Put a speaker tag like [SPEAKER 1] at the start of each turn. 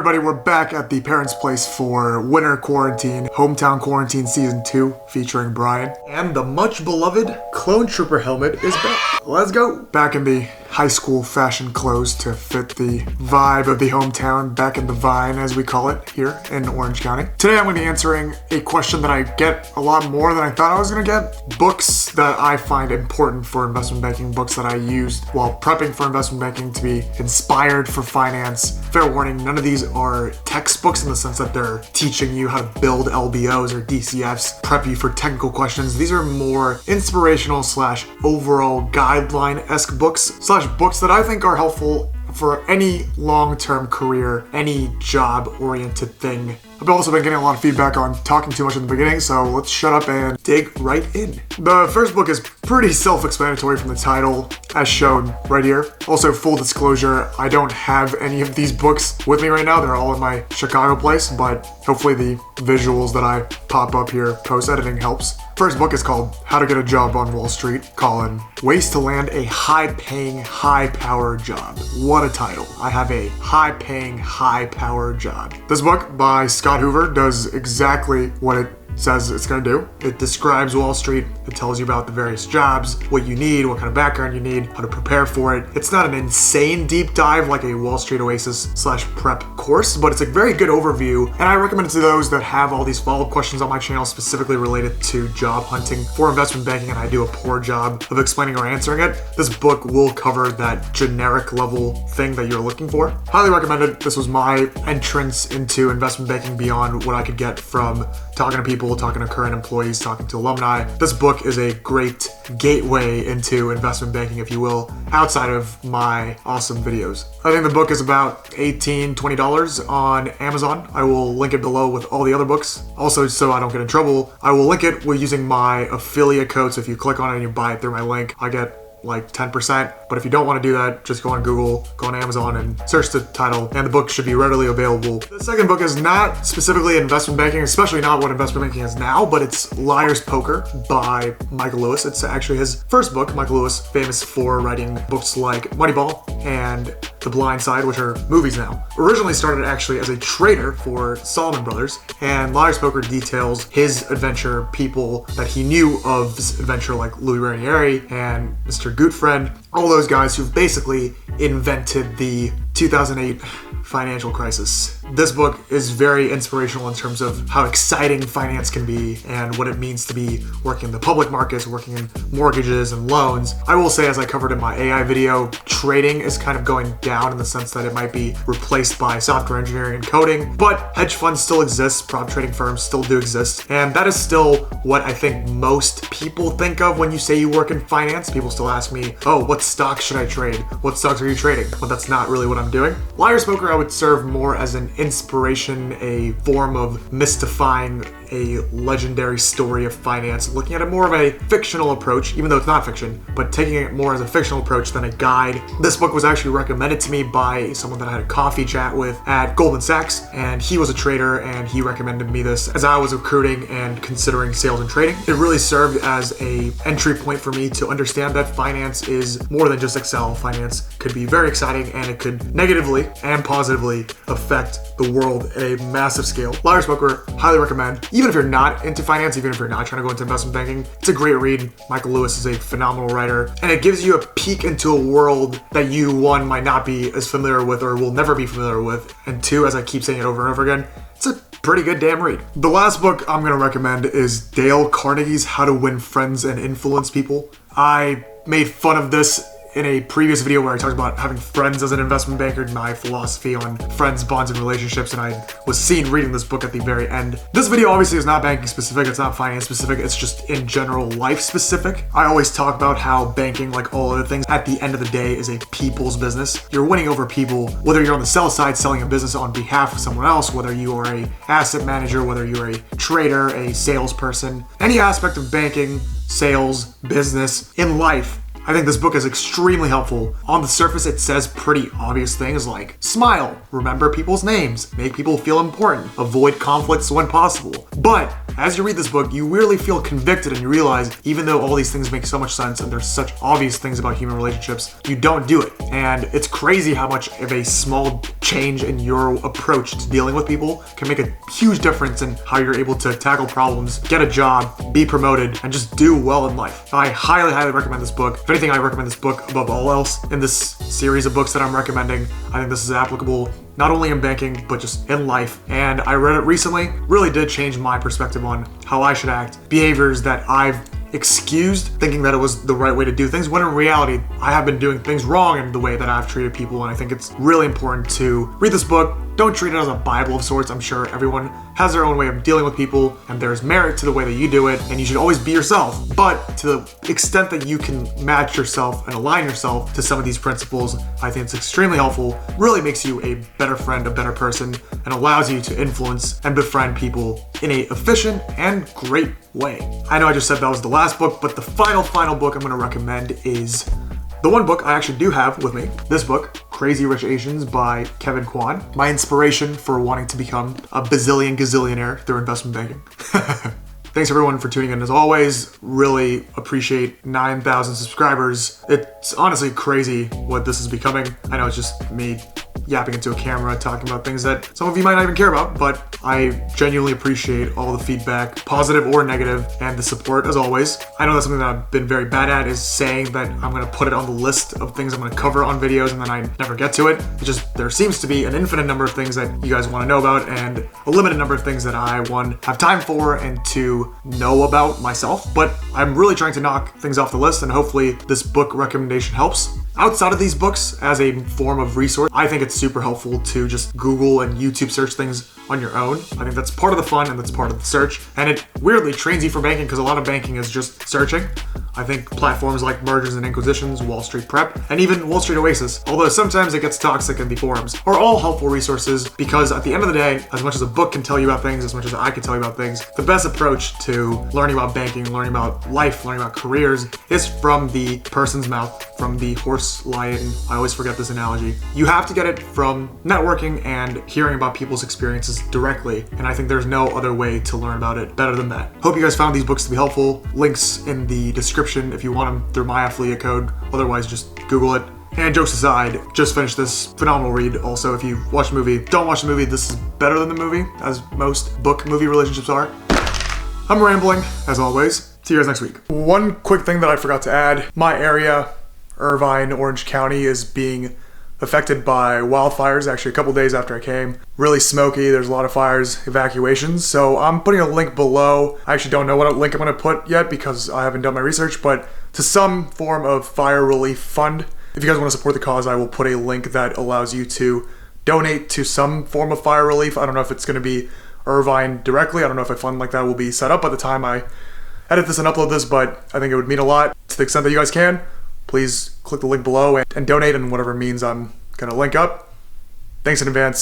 [SPEAKER 1] everybody, we're back at the parents' place for Winter Quarantine, Hometown Quarantine Season 2, featuring Brian. And the much beloved Clone Trooper helmet is back. Let's go! Back in the high school fashion clothes to fit the vibe of the hometown, back in the vine as we call it here in Orange County. Today I'm going to be answering a question that I get a lot more than I thought I was going to get. Books that I find important for investment banking, books that I used while prepping for investment banking to be inspired for finance. Fair warning, none of these are textbooks in the sense that they're teaching you how to build LBOs or DCFs, prep you for technical questions. These are more inspirational slash overall guideline-esque books slash books that I think are helpful for any long-term career, any job-oriented thing. I've also been getting a lot of feedback on talking too much in the beginning, so let's shut up and dig right in. The first book is pretty self-explanatory from the title, as shown right here. Also, full disclosure, I don't have any of these books with me right now. They're all in my Chicago place, but hopefully the visuals that I pop up here post-editing helps. First book is called How to Get a Job on Wall Street, colon, Ways to Land a High-Paying, High-Power Job. What a title. I have a high-paying, high-power job. This book by Scott Hoover does exactly what it says it's going to do. It describes Wall Street. It tells you about the various jobs, what you need, what kind of background you need, how to prepare for it. It's not an insane deep dive like a Wall Street Oasis slash prep course, but it's a very good overview, and I recommend it to those that have all these follow-up questions on my channel specifically related to job hunting for investment banking, and I do a poor job of explaining or answering it. This book will cover that generic level thing that you're looking for. Highly recommended. This was my entrance into investment banking beyond what I could get from talking to people, talking to current employees, talking to alumni. This book is a great gateway into investment banking, if you will, outside of my awesome videos. I think the book is about $18, $20 on Amazon. I will link it below with all the other books. Also, so I don't get in trouble, I will link it with using my affiliate code. So if you click on it and you buy it through my link, I get like 10%, but if you don't want to do that, just go on Google, go on Amazon and search the title, and the book should be readily available. The second book is not specifically investment banking, especially not what investment banking is now, but it's Liar's Poker by Michael Lewis. It's actually his first book. Michael Lewis, famous for writing books like Moneyball and The Blind Side, which are movies now. Originally started actually as a trader for Salomon Brothers, and Liar's Poker details his adventure, people that he knew of this adventure like Louis Ranieri and Mr. Goodfriend, all those guys who've basically invented the 2008 financial crisis. This book is very inspirational in terms of how exciting finance can be and what it means to be working in the public markets, working in mortgages and loans. I will say, as I covered in my AI video, trading is kind of going down in the sense that it might be replaced by software engineering and coding, but hedge funds still exist, prop trading firms still do exist, and that is still what I think most people think of when you say you work in finance. People still ask me, oh, what stocks should I trade? What stocks are you trading? But that's not really what I'm doing. Liar's Poker I would serve more as an inspiration, a form of mystifying a legendary story of finance, looking at it more of a fictional approach, even though it's not fiction, but taking it more as a fictional approach than a guide. This book was actually recommended to me by someone that I had a coffee chat with at Goldman Sachs, and he was a trader, and he recommended me this as I was recruiting and considering sales and trading. It really served as a entry point for me to understand that finance is more than just Excel. Finance could be very exciting, and it could negatively and positively affect the world at a massive scale. Liar's Poker, highly recommend. Even if you're not into finance, even if you're not trying to go into investment banking, it's a great read. Michael Lewis is a phenomenal writer, and it gives you a peek into a world that you, one, might not be as familiar with or will never be familiar with, and two, as I keep saying it over and over again, it's a pretty good damn read. The last book I'm going to recommend is Dale Carnegie's How to Win Friends and Influence People. I made fun of this in a previous video where I talked about having friends as an investment banker, my philosophy on friends, bonds, and relationships, and I was seen reading this book at the very end. This video obviously is not banking specific, it's not finance specific, it's just in general life specific. I always talk about how banking, like all other things, at the end of the day is a people's business. You're winning over people, whether you're on the sell side selling a business on behalf of someone else, whether you are a asset manager, whether you're a trader, a salesperson, any aspect of banking, sales, business, in life, I think this book is extremely helpful. On the surface, it says pretty obvious things like smile, remember people's names, make people feel important, avoid conflicts when possible. But as you read this book, you really feel convicted and you realize even though all these things make so much sense and there's such obvious things about human relationships, you don't do it. And it's crazy how much of a small change in your approach to dealing with people can make a huge difference in how you're able to tackle problems, get a job, be promoted, and just do well in life. I highly, highly recommend this book. If anything, I recommend this book above all else in this series of books that I'm recommending. I think this is applicable not only in banking, but just in life. And I read it recently, really did change my perspective on how I should act, behaviors that I've excused thinking that it was the right way to do things, when in reality, I have been doing things wrong in the way that I've treated people. And I think it's really important to read this book. Don't treat it as a Bible of sorts. I'm sure everyone has their own way of dealing with people, and there's merit to the way that you do it, and you should always be yourself. But to the extent that you can match yourself and align yourself to some of these principles, I think it's extremely helpful, really makes you a better friend, a better person, and allows you to influence and befriend people in a efficient and great way. I know I just said that was the last book, but the final book I'm going to recommend is the one book I actually do have with me. This book, Crazy Rich Asians by Kevin Kwan. My inspiration for wanting to become a bazillion gazillionaire through investment banking. Thanks everyone for tuning in as always. Really appreciate 9,000 subscribers. It's honestly crazy what this is becoming. I know it's just me yapping into a camera, talking about things that some of you might not even care about, but I genuinely appreciate all the feedback, positive or negative, and the support as always. I know that's something that I've been very bad at, is saying that I'm gonna put it on the list of things I'm gonna cover on videos and then I never get to it. It's just, there seems to be an infinite number of things that you guys wanna know about and a limited number of things that I, one, have time for and two, know about myself. But I'm really trying to knock things off the list and hopefully this book recommendation helps. Outside of these books, as a form of resource, I think it's super helpful to just Google and YouTube search things on your own. I think that's part of the fun and that's part of the search. And it weirdly trains you for banking because a lot of banking is just searching. I think platforms like Mergers and Inquisitions, Wall Street Prep, and even Wall Street Oasis, although sometimes it gets toxic in the forums, are all helpful resources because at the end of the day, as much as a book can tell you about things, as much as I can tell you about things, the best approach to learning about banking, learning about life, learning about careers is from the person's mouth, from the horse lion. I always forget this analogy. You have to get it from networking and hearing about people's experiences directly, and I think there's no other way to learn about it better than that. Hope you guys found these books to be helpful. Links in the description if you want them through my affiliate code. Otherwise, just Google it. And jokes aside, just finished this phenomenal read. Also, if you watch the movie, don't watch the movie. This is better than the movie, as most book-movie relationships are. I'm rambling, as always. See you guys next week. One quick thing that I forgot to add. My area, Irvine, Orange County, is being affected by wildfires actually a couple days after I came. Really smoky, there's a lot of fires, evacuations, so I'm putting a link below. I actually don't know what link I'm gonna put yet because I haven't done my research, but to some form of fire relief fund. If you guys wanna support the cause, I will put a link that allows you to donate to some form of fire relief. I don't know if it's gonna be Irvine directly. I don't know if a fund like that will be set up by the time I edit this and upload this, but I think it would mean a lot. To the extent that you guys can, please click the link below and donate in whatever means I'm gonna link up. Thanks in advance.